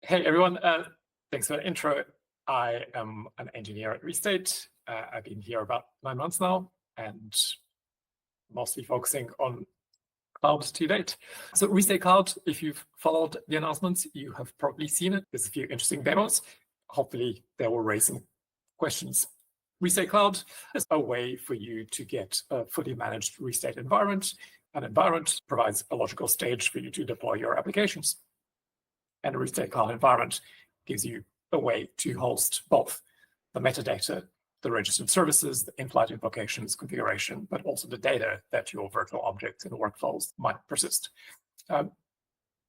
Hey everyone, thanks for the intro. I am an engineer at Restate. I've been here about 9 months now and mostly focusing on cloud to date. So Restate Cloud, if you've followed the announcements, you have probably seen it. There's a few interesting demos. Hopefully they will raise some questions. Restate Cloud is a way for you to get a fully managed Restate environment. An environment provides a logical stage for you to deploy your applications. And a Restate Cloud environment gives you a way to host both the metadata, the registered services, the in-flight invocations, configuration, but also the data that your virtual objects and workflows might persist.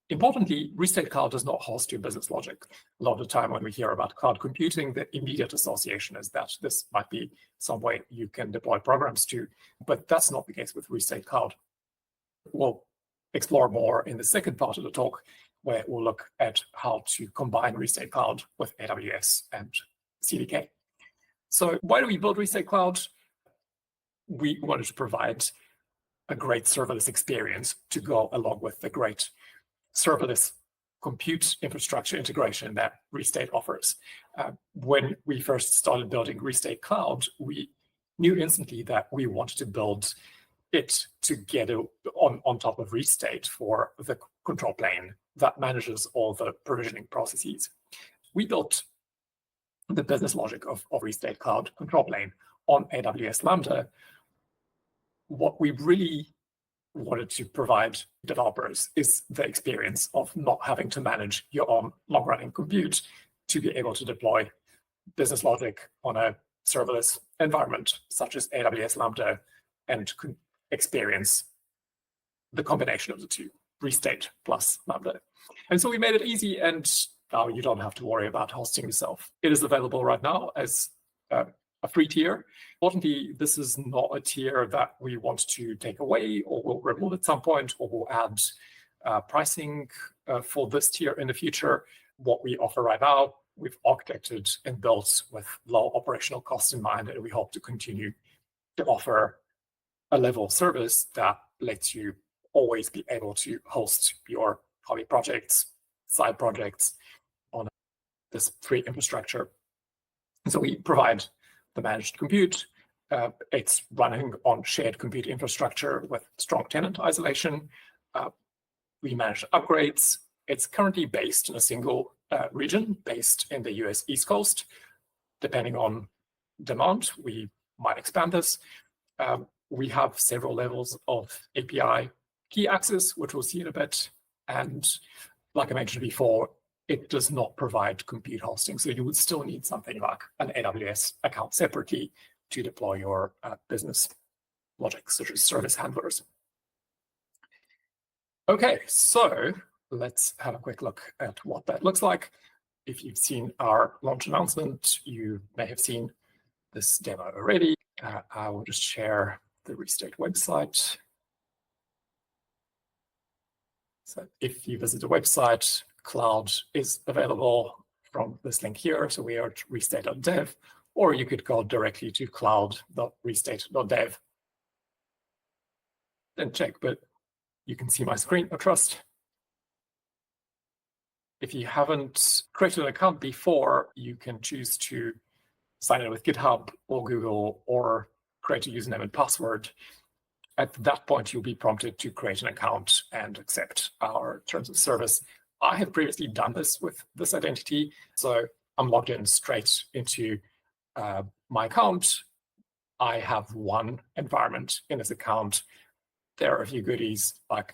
Importantly, Restate Cloud does not host your business logic. A lot of the time when we hear about cloud computing, the immediate association is that this might be some way you can deploy programs to, but that's not the case with Restate Cloud. We'll explore more in the second part of the talk, where we'll look at how to combine Restate Cloud with AWS and CDK. So why do we build Restate Cloud? We wanted to provide a great serverless experience to go along with the great serverless compute infrastructure integration that Restate offers. When we first started building Restate Cloud, we knew instantly that we wanted to build it together on top of Restate for the control plane that manages all the provisioning processes. We built the business logic of Restate Cloud control plane on AWS Lambda. What we really wanted to provide developers is the experience of not having to manage your own long-running compute to be able to deploy business logic on a serverless environment such as AWS Lambda and experience the combination of the two, Restate plus Lambda. And so we made it easy, and now you don't have to worry about hosting yourself. It is available right now as a free tier. Importantly, this is not a tier that we want to take away or will remove at some point, or will add pricing for this tier in the future. What we offer right now, we've architected and built with low operational costs in mind, and we hope to continue to offer a level of service that lets you always be able to host your hobby projects, side projects on this free infrastructure. So we provide the managed compute. It's running on shared compute infrastructure with strong tenant isolation. We manage upgrades. It's currently based in a single region, based in the US East Coast. Depending on demand, we might expand this. We have several levels of API key access, which we'll see in a bit. And like I mentioned before, it does not provide compute hosting. So you would still need something like an AWS account separately to deploy your business logic, such as service handlers. Okay, so let's have a quick look at what that looks like. If you've seen our launch announcement, you may have seen this demo already. I will just share the Restate website. So if you visit the website, Cloud is available from this link here. So we are at restate.dev, or you could go directly to cloud.restate.dev and check, but you can see my screen, I trust. If you haven't created an account before, you can choose to sign in with GitHub or Google or create a username and password. At that point, you'll be prompted to create an account and accept our terms of service. I have previously done this with this identity, so I'm logged in straight into my account. I have one environment in this account. There are a few goodies like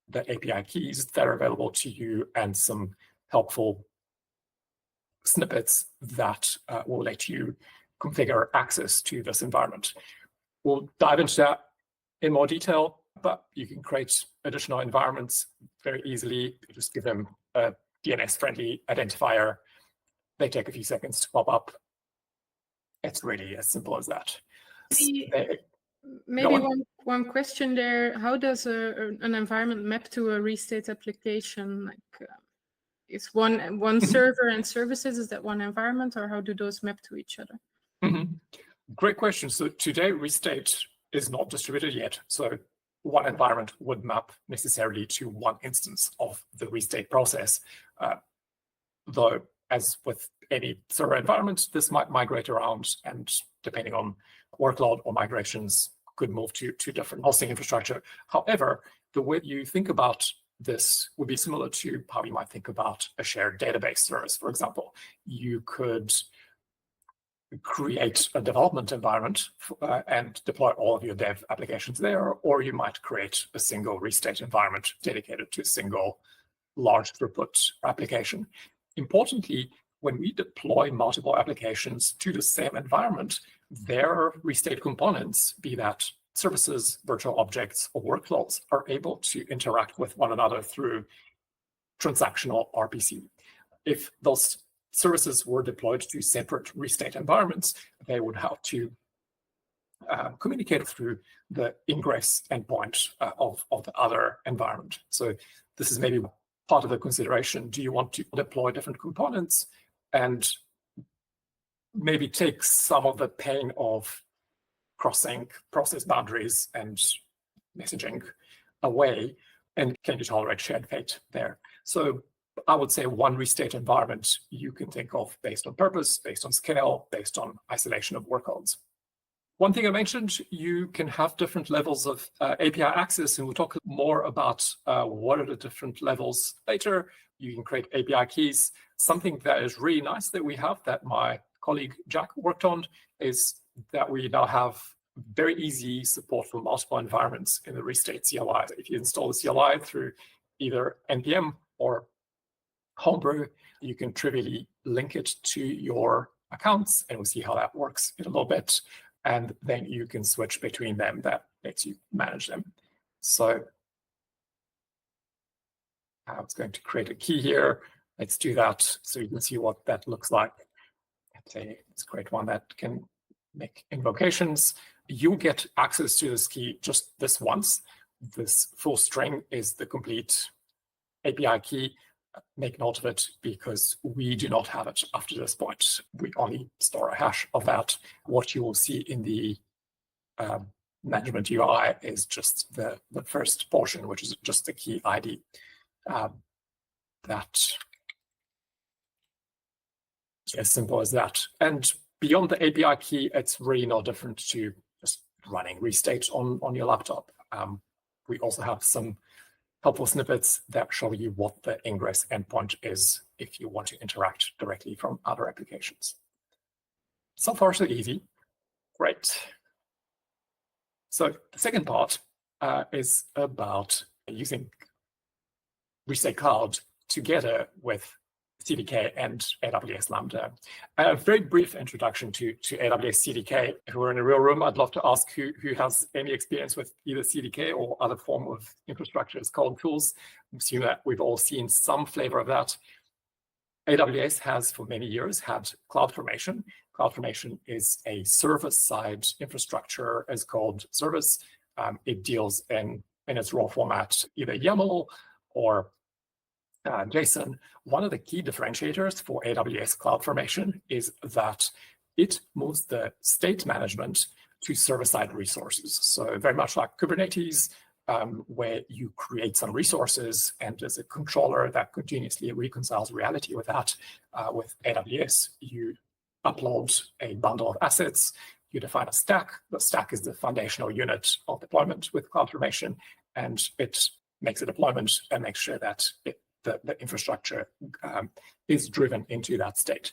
the API keys that are available to you and some helpful snippets that will let you configure access to this environment. We'll dive into that in more detail, but you can create additional environments very easily. You just give them a DNS-friendly identifier. They take a few seconds to pop up. It's really as simple as that. Maybe one question there. How does an environment map to a Restate application? Like, is one server and services, is that one environment, or how do those map to each other? Mm-hmm. Great question. So today, Restate is not distributed yet. So one environment would map necessarily to one instance of the Restate process. though, as with any server environment, this might migrate around, and depending on workload or migrations, could move to different hosting infrastructure. However, the way you think about this would be similar to how you might think about a shared database service, for example. You could create a development environment and deploy all of your dev applications there, or you might create a single restate environment dedicated to a single large throughput application. Importantly, when we deploy multiple applications to the same environment, their restate components, be that services, virtual objects, or workloads, are able to interact with one another through transactional RPC. If those services were deployed to separate restate environments, they would have to communicate through the ingress endpoint of the other environment. So this is maybe part of the consideration. Do you want to deploy different components and maybe take some of the pain of crossing process boundaries and messaging away, and can you tolerate shared fate there? So I would say one restate environment you can think of based on purpose, based on scale, based on isolation of workloads. One thing I mentioned, you can have different levels of API access, and we'll talk more about what are the different levels later. You can create API keys. Something that is really nice that we have, that my colleague Jack worked on, is that we now have very easy support for multiple environments in the Restate CLI. If you install the CLI through either NPM or Homebrew, you can trivially link it to your accounts, and we'll see how that works in a little bit. And then you can switch between them. That lets you manage them. So I was going to create a key here. Let's do that so you can see what that looks like. Let's create one that can make invocations. You get access to this key just this once. This full string is the complete API key. Make note of it because we do not have it after this point. We only store a hash of that. What you will see in the management UI is just the first portion, which is just the key ID. That's as simple as that. And beyond the API key, it's really no different to just running Restate on your laptop. We also have some helpful snippets that show you what the ingress endpoint is if you want to interact directly from other applications. So far, so easy. Great. So the second part is about using Restate Cloud together with CDK and AWS Lambda. A very brief introduction to AWS CDK. If we were in a real room, I'd love to ask who has any experience with either CDK or other form of infrastructure as code tools. I assume that we've all seen some flavor of that. AWS has for many years had CloudFormation. CloudFormation is a server-side infrastructure as code service. It deals in its raw format, either YAML or JSON. One of the key differentiators for AWS CloudFormation is that it moves the state management to server-side resources. So very much like Kubernetes, where you create some resources and there's a controller that continuously reconciles reality with that. With AWS, you upload a bundle of assets, you define a stack. The stack is the foundational unit of deployment with CloudFormation, and it makes a deployment and makes sure that the infrastructure is driven into that state.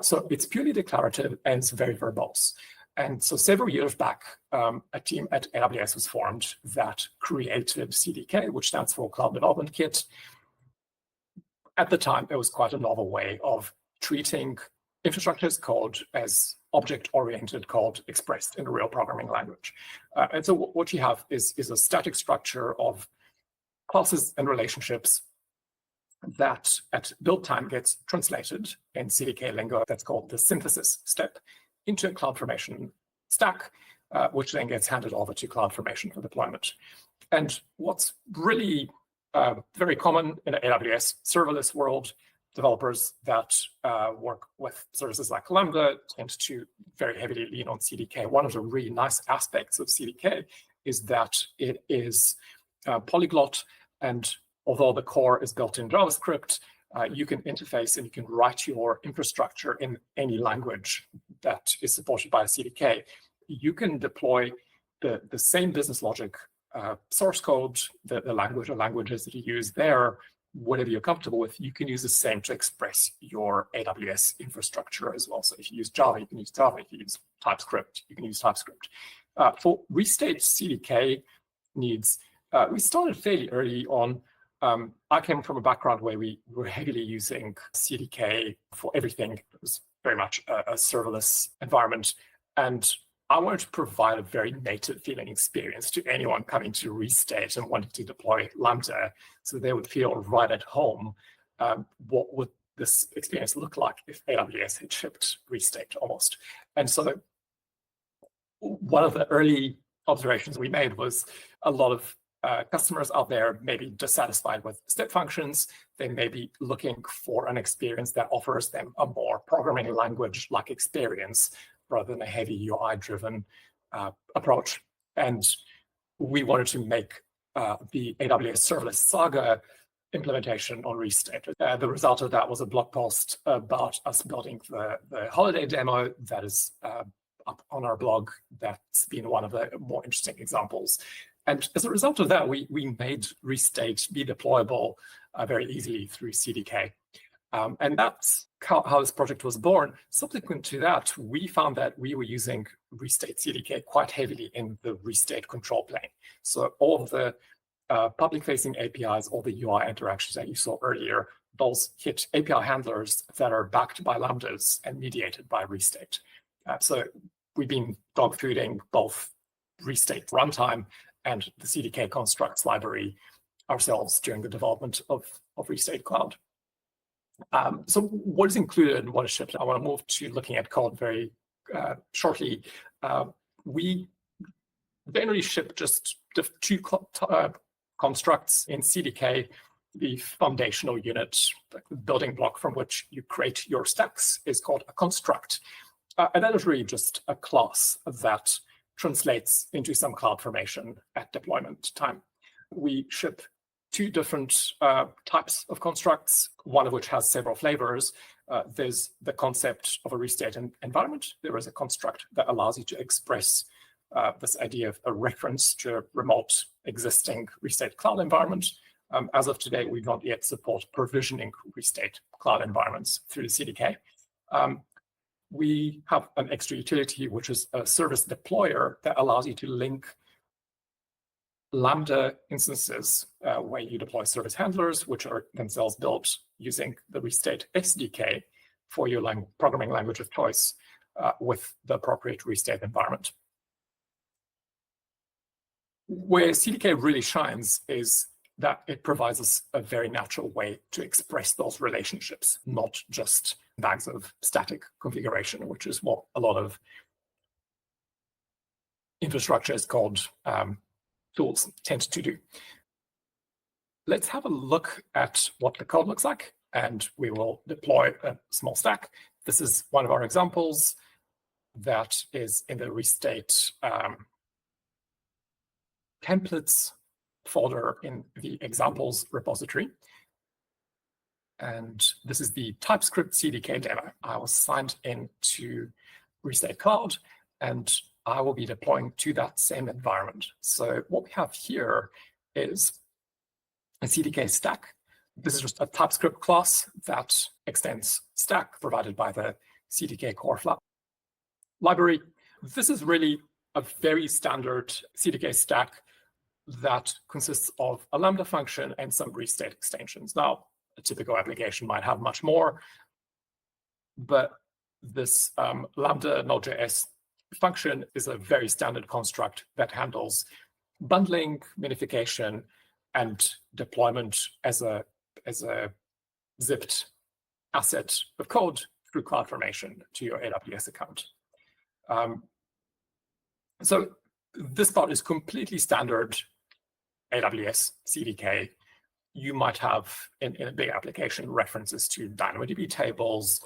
So it's purely declarative and it's very verbose. And so several years back, a team at AWS was formed that created CDK, which stands for Cloud Development Kit. At the time, it was quite a novel way of treating infrastructure as code as object-oriented code expressed in a real programming language. And so what you have is a static structure of classes and relationships that at build time gets translated in CDK lingo. That's called the synthesis step into a CloudFormation stack, which then gets handed over to CloudFormation for deployment. And what's really very common in the AWS serverless world, developers that work with services like Lambda tend to very heavily lean on CDK. One of the really nice aspects of CDK is that it is polyglot, and although the core is built in JavaScript, you can interface and you can write your infrastructure in any language that is supported by a CDK. You can deploy the same business logic, source code, the language or languages that you use there, whatever you're comfortable with. You can use the same to express your AWS infrastructure as well. So if you use Java, you can use Java. If you use TypeScript, you can use TypeScript. For Restate CDK needs, we started fairly early on. I came from a background where we were heavily using CDK for everything. It was very much a serverless environment. And I wanted to provide a very native feeling experience to anyone coming to Restate and wanting to deploy Lambda, so they would feel right at home. What would this experience look like if AWS had shipped Restate almost? And so one of the early observations we made was a lot of customers out there may be dissatisfied with step functions. They may be looking for an experience that offers them a more programming language-like experience rather than a heavy UI-driven approach. And we wanted to make the AWS serverless Saga implementation on Restate. The result of that was a blog post about us building the holiday demo that is up on our blog. That's been one of the more interesting examples. And as a result of that, we made Restate be deployable very easily through CDK. And that's how this project was born. Subsequent to that, we found that we were using Restate CDK quite heavily in the Restate control plane. So all of the public-facing APIs, all the UI interactions that you saw earlier, those hit API handlers that are backed by Lambdas and mediated by Restate. So we've been dogfooding both Restate runtime and the CDK constructs library ourselves during the development of Restate Cloud. So what is included and what is shipped? I want to move to looking at code very shortly. We generally ship just the two constructs in CDK. The foundational unit, the building block from which you create your stacks, is called a construct. And that is really just a class that translates into some CloudFormation at deployment time. We ship two different types of constructs, one of which has several flavors. There's the concept of a Restate environment. There is a construct that allows you to express this idea of a reference to a remote existing Restate cloud environment. As of today, we don't yet support provisioning Restate cloud environments through the CDK. We have an extra utility, which is a service deployer that allows you to link Lambda instances where you deploy service handlers, which are themselves built using the Restate SDK for your programming language of choice with the appropriate Restate environment. Where CDK really shines is that it provides us a very natural way to express those relationships, not just bags of static configuration, which is what a lot of infrastructure is called tools tend to do. Let's have a look at what the code looks like, and we will deploy a small stack. This is one of our examples that is in the Restate templates folder in the examples repository. And this is the TypeScript CDK demo. I was signed into Restate Cloud, and I will be deploying to that same environment. So what we have here is a CDK stack. This is just a TypeScript class that extends stack provided by the CDK core library. This is really a very standard CDK stack that consists of a Lambda function and some Restate extensions. Now, a typical application might have much more, but this Lambda Node.js function is a very standard construct that handles bundling, minification, and deployment as a zipped asset of code through CloudFormation to your AWS account. So this part is completely standard AWS CDK. You might have in a big application references to DynamoDB tables,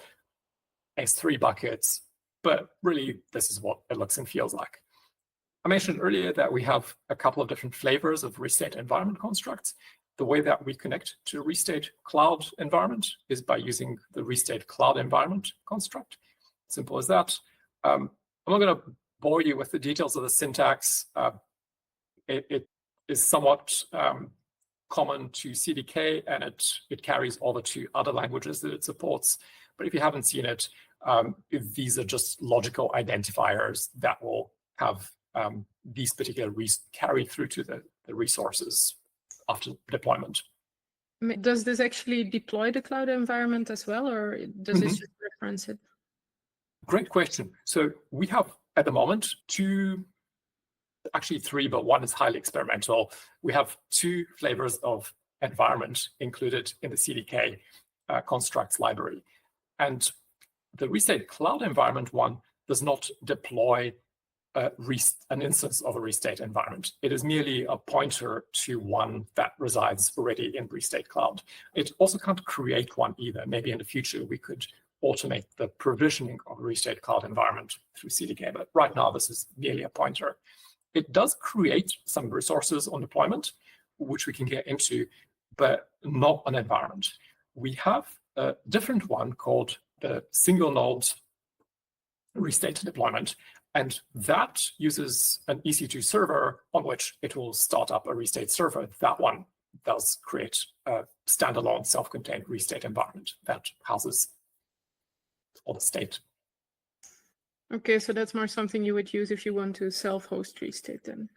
S3 buckets, but really this is what it looks and feels like. I mentioned earlier that we have a couple of different flavors of Restate environment constructs. the way that we connect to Restate Cloud environment is by using the Restate Cloud environment construct. Simple as that. I'm not going to bore you with the details of the syntax. It is somewhat common to CDK, and it carries over to other languages that it supports. But if you haven't seen it, these are just logical identifiers that will have these particular carried through to the resources after deployment. Does this actually deploy the cloud environment as well, or does it just reference it? Great question. So we have at the moment actually three, but one is highly experimental. We have two flavors of environment included in the CDK constructs library. And the Restate Cloud environment one does not deploy an instance of a Restate environment. It is merely a pointer to one that resides already in Restate Cloud. It also can't create one either. Maybe in the future we could automate the provisioning of a Restate Cloud environment through CDK, but right now this is merely a pointer. It does create some resources on deployment, which we can get into, but not an environment. We have a different one called the single node Restate deployment, and that uses an EC2 server on which it will start up a Restate server. That one does create a standalone self-contained Restate environment that houses all the state. Okay, so that's more something you would use if you want to self-host Restate then.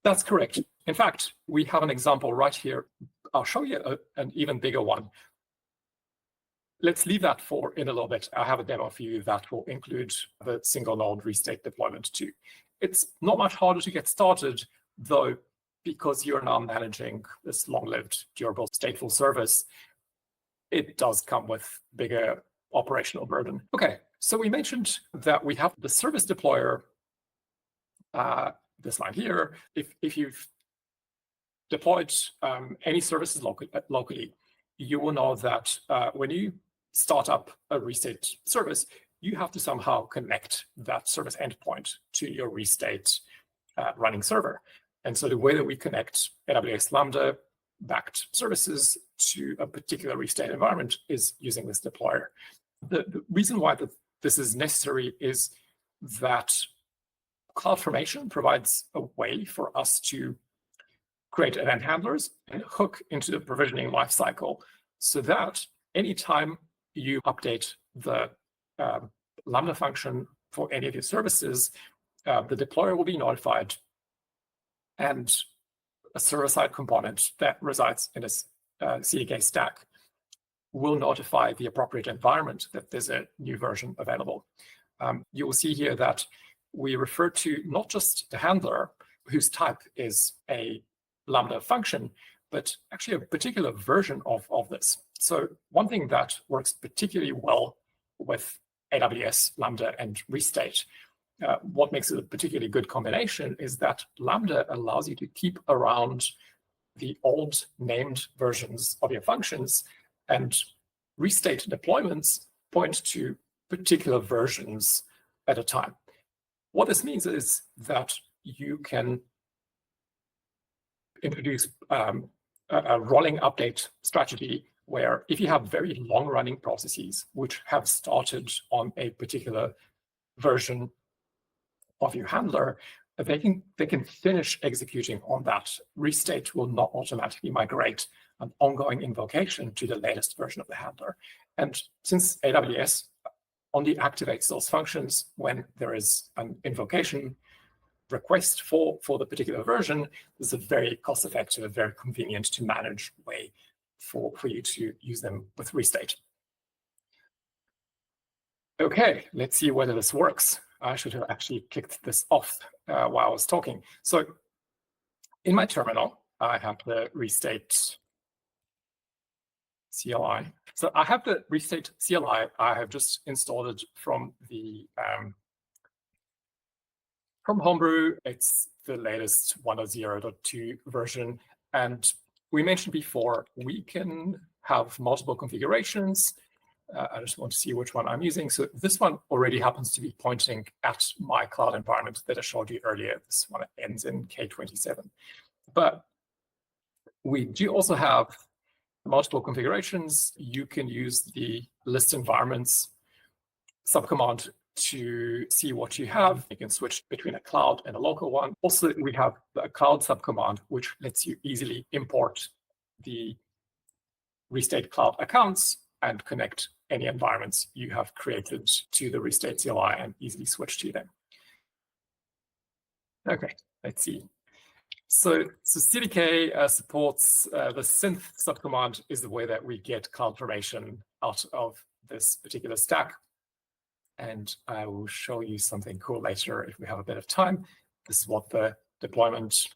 That's correct. In fact, we have an example right here. I'll show you an even bigger one. Let's leave that for in a little bit. I have a demo for you that will include the single node Restate deployment too. It's not much harder to get started, though, because you're now managing this long-lived, durable, stateful service. It does come with bigger operational burden. Okay, so we mentioned that we have the service deployer, this line here. If you've deployed any services locally, you will know that when you start up a Restate service, you have to somehow connect that service endpoint to your Restate running server. And so the way that we connect AWS Lambda-backed services to a particular Restate environment is using this deployer. The reason why this is necessary is that CloudFormation provides a way for us to create event handlers and hook into the provisioning lifecycle so that anytime you update the Lambda function for any of your services, the deployer will be notified, and a server-side component that resides in a CDK stack will notify the appropriate environment that there's a new version available. You will see here that we refer to not just the handler, whose type is a Lambda function, but actually a particular version of this. So one thing that works particularly well with AWS, Lambda, and Restate, what makes it a particularly good combination is that Lambda allows you to keep around the old named versions of your functions, and Restate deployments point to particular versions at a time. What this means is that you can introduce a rolling update strategy where if you have very long-running processes which have started on a particular version of your handler, they can finish executing on that. Restate will not automatically migrate an ongoing invocation to the latest version of the handler. And since AWS only activates those functions when there is an invocation request for the particular version, this is a very cost-effective, very convenient to manage way for you to use them with Restate. Okay, let's see whether this works. I should have actually kicked this off while I was talking. So in my terminal, I have the Restate CLI. So I have the Restate CLI. I have just installed it from the from Homebrew. It's the latest 1.0.2 version. And we mentioned before, we can have multiple configurations. I just want to see which one I'm using. So this one already happens to be pointing at my cloud environment that I showed you earlier. This one ends in K27. But We do also have multiple configurations. You can use the list environments subcommand to see what you have. You can switch between a cloud and a local one. Also, we have the cloud subcommand, which lets you easily import the Restate Cloud accounts and connect any environments you have created to the Restate CLI and easily switch to them. Okay, let's see. So CDK supports the synth subcommand is the way that we get CloudFormation out of this particular stack. And I will show you something cool later if we have a bit of time. This is what the deployment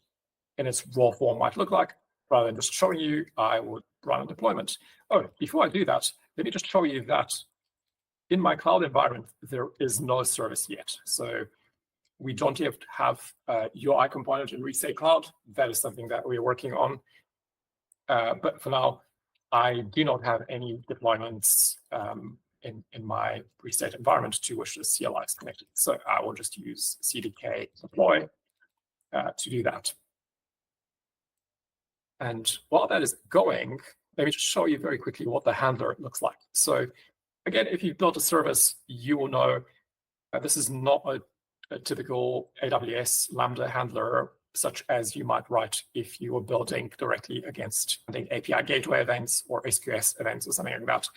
in its raw form might look like. Rather than just showing you, I would run a deployment. Oh, before I do that, let me just show you that in my cloud environment, there is no service yet. So we don't yet have a UI component in Restate Cloud. That is something that we're working on. But for now, I do not have any deployments in my Restate environment to which the CLI is connected. So I will just use CDK deploy to do that. And while that is going, let me just show you very quickly what the handler looks like. So again, if you've built a service, you will know this is not a typical AWS Lambda handler, such as you might write if you were building directly against API gateway events or SQS events or something like that.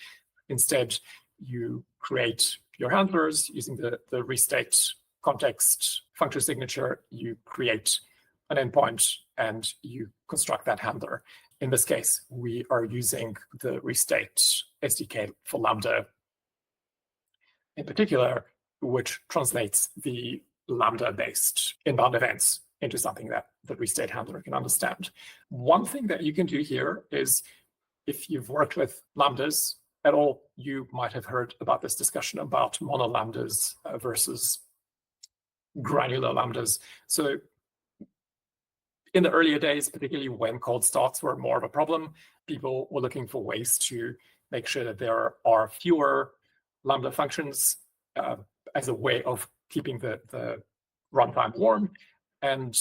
Instead, you create your handlers using the restate context function signature. You create an endpoint and you construct that handler. In this case, we are using the Restate SDK for Lambda in particular, which translates the Lambda-based inbound events into something that the Restate handler can understand. One thing that you can do here is, if you've worked with Lambdas at all, you might have heard about this discussion about mono Lambdas versus granular Lambdas. So in the earlier days, particularly when cold starts were more of a problem, people were looking for ways to make sure that there are fewer Lambda functions as a way of keeping the runtime warm. And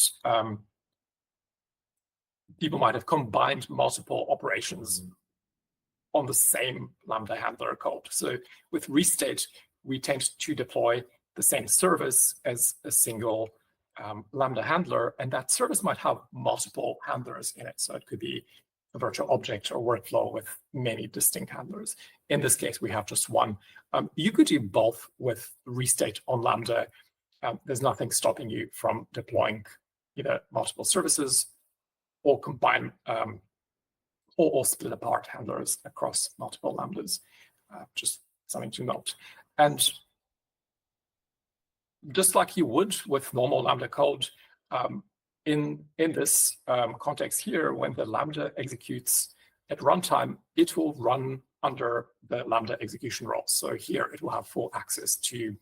people might have combined multiple operations on the same Lambda handler code. So with Restate, we tend to deploy the same service as a single Lambda handler, and that service might have multiple handlers in it. So it could be a virtual object or workflow with many distinct handlers. In this case, we have just one. You could do both with Restate on Lambda. There's nothing stopping you from deploying either multiple services or combine or split apart handlers across multiple Lambdas. Just something to note. And just like you would with normal Lambda code, in this context here, when the Lambda executes at runtime, it will run under the Lambda execution role. So here it will have full access to,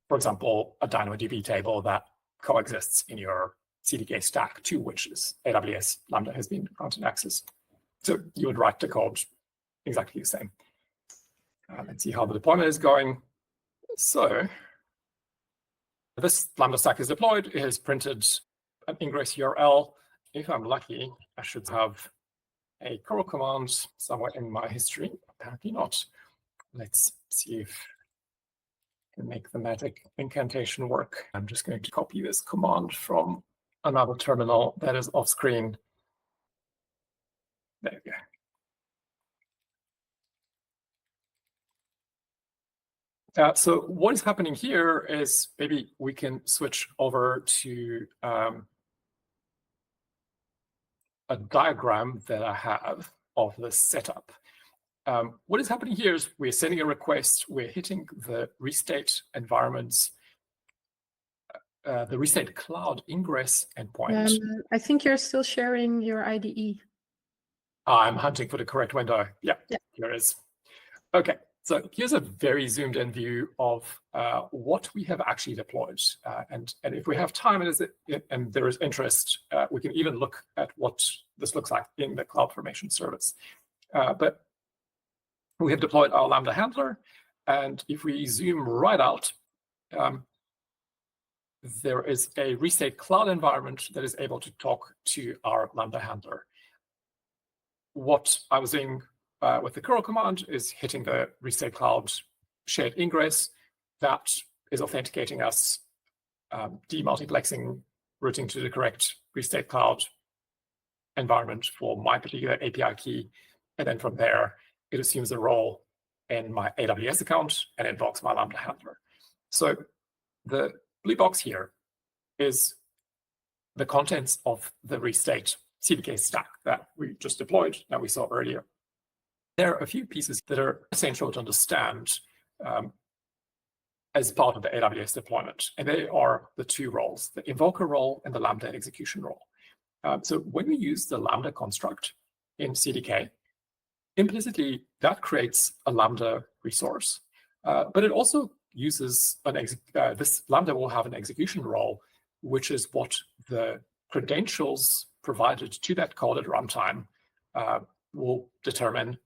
for example, a DynamoDB table that coexists in your CDK stack, to which is AWS Lambda has been granted access. So you would write the code exactly the same. Let's see how the deployment is going. So this Lambda stack is deployed. It has printed an ingress URL. If I'm lucky, I should have a curl command somewhere in my history. Apparently not. Let's see if I can make the magic incantation work. I'm just going to copy this command from another terminal that is off screen. There we go. So what is happening here is, maybe we can switch over to a diagram that I have of the setup. What is happening here is we're sending a request, we're hitting the Restate environments, the Restate Cloud ingress endpoint. I think you're still sharing your IDE. I'm hunting for the correct window. Yeah, here it is. Okay. So here's a very zoomed in view of what we have actually deployed. And if we have time and there is interest, we can even look at what this looks like in the CloudFormation service. But we have deployed our Lambda handler. And if we zoom right out, there is a Restate Cloud environment that is able to talk to our Lambda handler. What I was doing with the curl command is hitting the Restate Cloud shared ingress. That is authenticating us, demultiplexing, routing to the correct Restate Cloud environment for my particular API key. And then from there, it assumes a role in my AWS account and invokes my Lambda handler. So the blue box here is the contents of the Restate CDK stack that we just deployed, that we saw earlier. There are a few pieces that are essential to understand as part of the AWS deployment, and they are the two roles, the invoker role and the Lambda execution role. So when we use the Lambda construct in CDK, implicitly that creates a Lambda resource, but it also uses this Lambda will have an execution role, which is what the credentials provided to that code at runtime will determine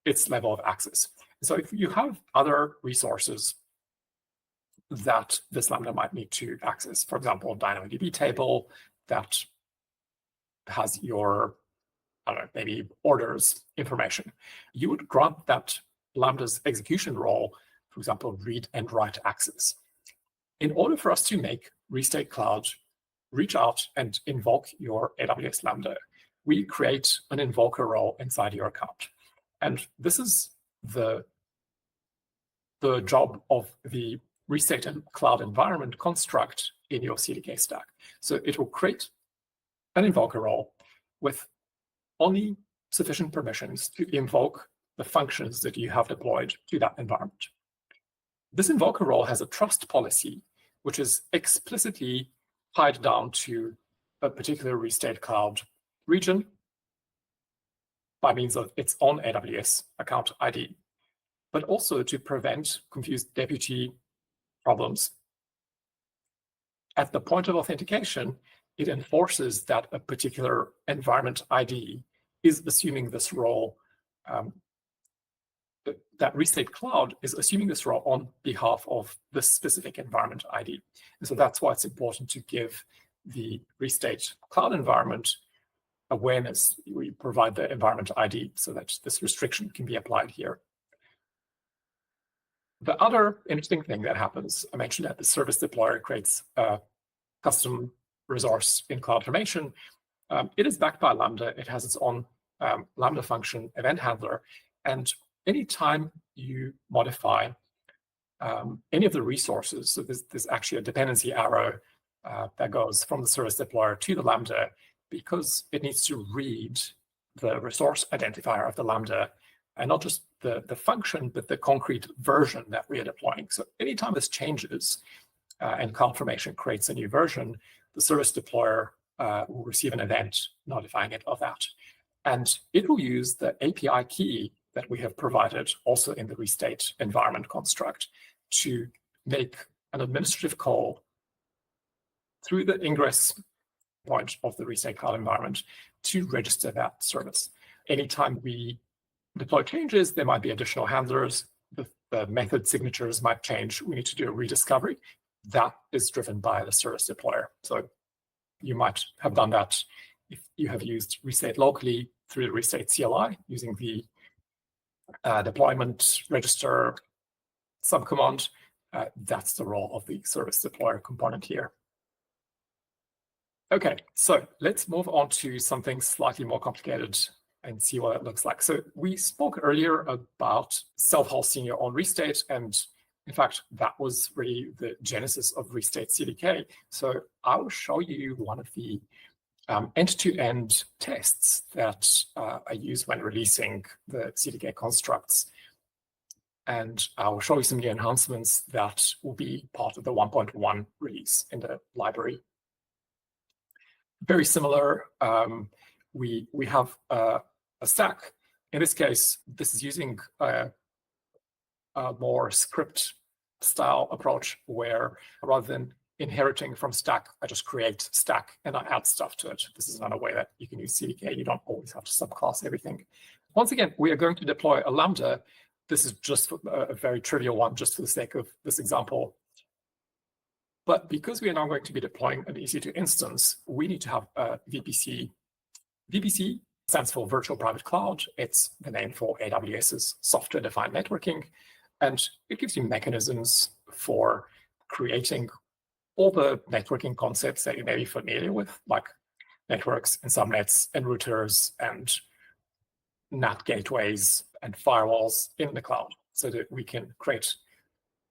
its level of access. So if you have other resources that this Lambda might need to access, for example, DynamoDB table that has your, I don't know, maybe orders information, you would grant that Lambda's execution role, for example, read and write access. In order for us to make Restate Cloud reach out and invoke your AWS Lambda, we create an invoker role inside your account. And this is the job of the Restate Cloud environment construct in your CDK stack. So it will create an invoker role with only sufficient permissions to invoke the functions that you have deployed to that environment. This invoker role has a trust policy, which is explicitly tied down to a particular Restate Cloud region by means of its own AWS account ID, but also to prevent confused deputy problems. At the point of authentication, it enforces that a particular environment ID is assuming this role, that Restate Cloud is assuming this role on behalf of the specific environment ID. And so that's why it's important to give the Restate Cloud environment awareness. We provide the environment ID so that this restriction can be applied here. The other interesting thing that happens, I mentioned that the service deployer creates a custom resource in CloudFormation. It is backed by Lambda. It has its own Lambda function event handler. And anytime you modify any of the resources, so there's actually a dependency arrow that goes from the service deployer to the Lambda, because it needs to read the resource identifier of the Lambda, and not just the function, but the concrete version that we are deploying. So anytime this changes and CloudFormation creates a new version, the service deployer will receive an event notifying it of that. And it will use the API key that we have provided also in the Restate environment construct to make an administrative call through the ingress point of the Restate Cloud environment to register that service. Anytime we deploy changes, there might be additional handlers. The method signatures might change. We need to do a rediscovery. That is driven by the service deployer. So you might have done that if you have used Restate locally through the Restate CLI using the deployment register subcommand. That's the role of the service deployer component here. Okay, so let's move on to something slightly more complicated and see what it looks like. So we spoke earlier about self-hosting your own Restate, and in fact, that was really the genesis of Restate CDK. So I will show you one of the end-to-end tests that I use when releasing the CDK constructs. And I will show you some new enhancements that will be part of the 1.1 release in the library. Very similar, we have a stack. In this case, this is using a more script style approach where rather than inheriting from stack, I just create stack and I add stuff to it. This is another way that you can use CDK. You don't always have to subclass everything. Once again, we are going to deploy a Lambda. This is just a very trivial one, just for the sake of this example. But because we are now going to be deploying an EC2 instance, we need to have a VPC. VPC stands for Virtual Private Cloud. It's the name for AWS's software-defined networking. And it gives you mechanisms for creating all the networking concepts that you may be familiar with, like networks and subnets and routers and NAT gateways and firewalls in the cloud, so that we can create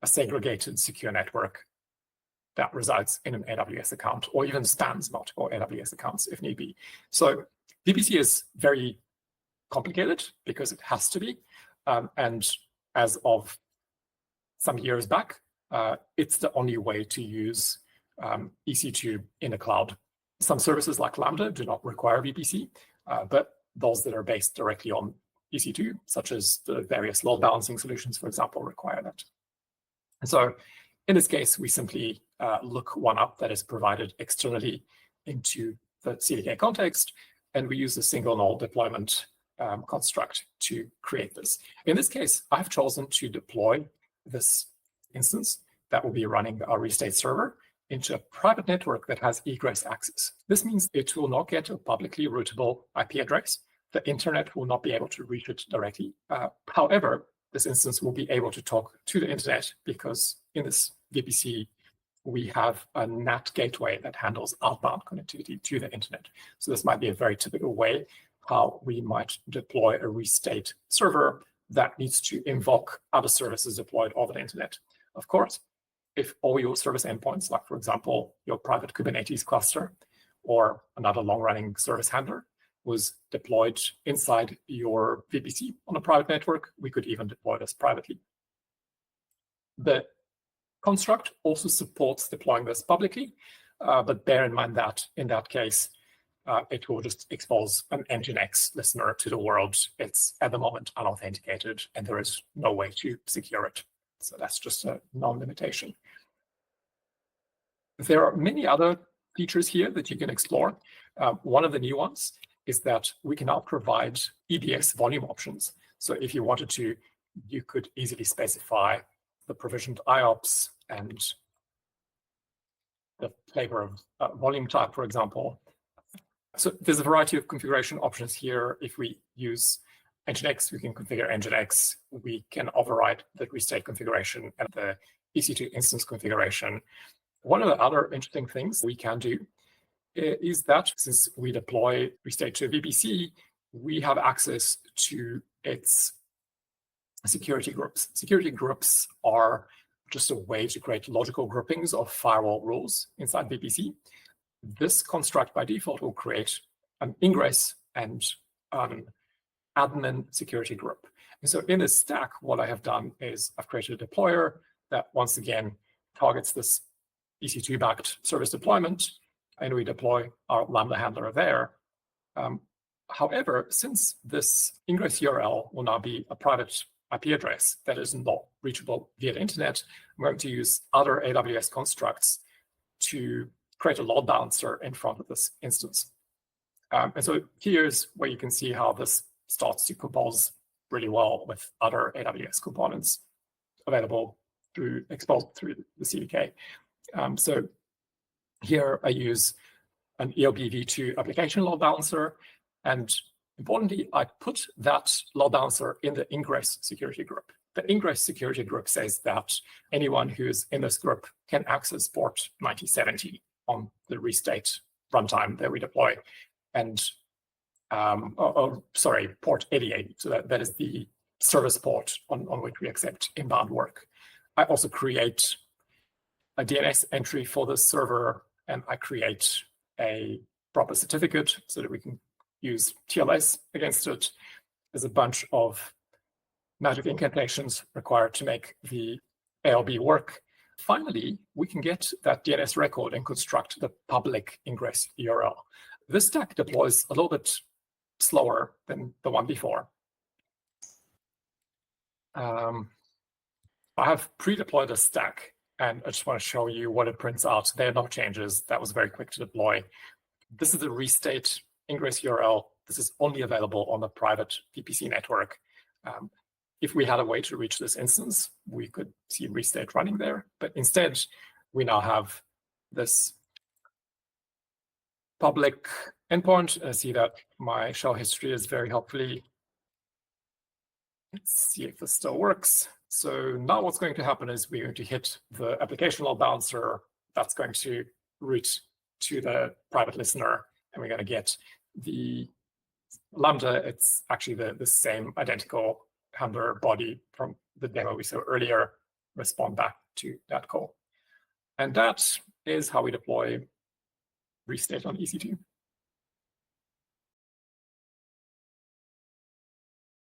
a segregated secure network that resides in an AWS account, or even spans multiple AWS accounts if need be. So VPC is very complicated because it has to be. And as of some years back, it's the only way to use EC2 in the cloud. Some services like Lambda do not require VPC, but those that are based directly on EC2, such as the various load balancing solutions, for example, require that. And so in this case, we simply look one up that is provided externally into the CDK context, and we use a single node deployment construct to create this. In this case, I've chosen to deploy this instance that will be running our Restate server into a private network that has egress access. This means it will not get a publicly routable IP address. The internet will not be able to reach it directly. However, this instance will be able to talk to the internet because in this VPC, we have a NAT gateway that handles outbound connectivity to the internet. So this might be a very typical way how we might deploy a Restate server that needs to invoke other services deployed over the internet. Of course, if all your service endpoints, like for example, your private Kubernetes cluster or another long-running service handler, was deployed inside your VPC on a private network, we could even deploy this privately. The construct also supports deploying this publicly, but bear in mind that in that case, it will just expose an Nginx listener to the world. It's at the moment unauthenticated, and there is no way to secure it. So that's just a non-limitation. There are many other features here that you can explore. One of the new ones is that we can now provide EBS volume options. So if you wanted to, you could easily specify the provisioned IOPS and the flavor of volume type, for example. So there's a variety of configuration options here. If we use Nginx, we can configure Nginx. We can override the Restate configuration and the EC2 instance configuration. One of the other interesting things we can do is that since we deploy Restate to VPC, we have access to its security groups. Security groups are just a way to create logical groupings of firewall rules inside VPC. This construct by default will create an ingress and an admin security group. And so in this stack, what I have done is I've created a deployer that once again targets this EC2-backed service deployment, and we deploy our Lambda handler there. However, since this ingress URL will now be a private IP address that is not reachable via the internet, I'm going to use other AWS constructs to create a load balancer in front of this instance. And so here's where you can see how this starts to compose really well with other AWS components available exposed through the CDK. So here I use an ELB v2 application load balancer, and importantly, I put that load balancer in the ingress security group. The ingress security group says that anyone who's in this group can access port 9070 on the Restate runtime that we deploy, and port 8080. So that is the service port on which we accept inbound work. I also create a DNS entry for this server, and I create a proper certificate so that we can use TLS against it. There's a bunch of magic incantations required to make the ALB work. Finally, we can get that DNS record and construct the public ingress URL. This stack deploys a little bit slower than the one before. I have pre-deployed a stack, and I just want to show you what it prints out. There are no changes. That was very quick to deploy. This is the Restate ingress URL. This is only available on the private VPC network. If we had a way to reach this instance, we could see Restate running there. But instead, we now have this public endpoint, see that my shell history is very helpfully. Let's see if this still works. So now what's going to happen is we're going to hit the application load balancer. That's going to route to the private listener, and we're going to get the Lambda. It's actually the same identical handler body from the demo we saw earlier, respond back to that call. And that is how we deploy Restate on EC2.